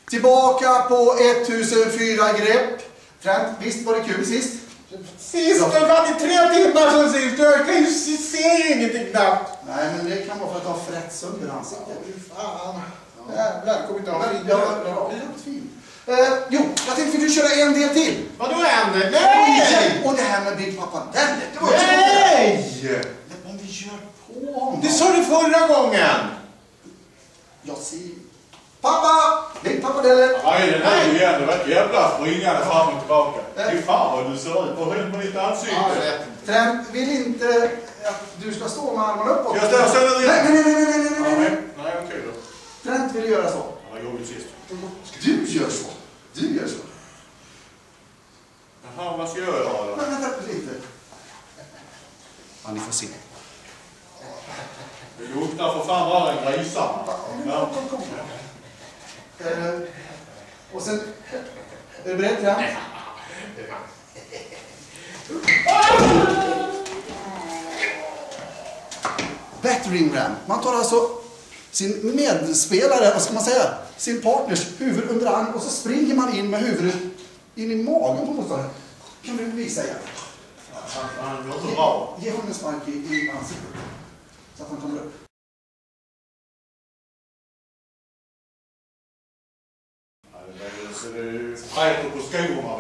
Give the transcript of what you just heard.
Tillbaka på 1004 grepp. Trent, visst var det kul sist? Sist, det var i 3 timmar sedan sist. Jag kan ju se ingenting knappt. Nej, men det kan vara för att du har frätt sönder ansiktet. Fan. Jävlar, kom inte av. Ja, det är fint. Jo, jag tänkte att du köra en del till. Vadå en del? Nej! Och det här med Big Papa Delle. Nej! Om vi kör på honom. Det sa du förra gången. Jag ser. Pappa! Big Papa Delle. Nej, den här igen. Det var ett jävla springande fram och tillbaka. Fy fan vad du ser ut. Vad händer med ditt ansikte? Trent vill inte att du ska stå med armarna uppåt. Jag ställer sen Nej. Nej, okej då. Trent vill göra så. Det var jobbigt sist. Du gör så. Du gör så. Jaha, vad ska jag göra då? Men vänta lite. Ja, ni får se. Det luktar för fan bara en grisar. Ja. Kom. Och sen... Är du beredd, Trent? Battering ram. Man tar alltså sin medspelare, vad ska man säga, sin partners huvud under arm och så springer man in med huvudet in i magen på motståndaren. Kan du visa igen? Han går så bra. Ge honom en spark i ansiktet. Så att han kommer upp. Det är fräter på skorna.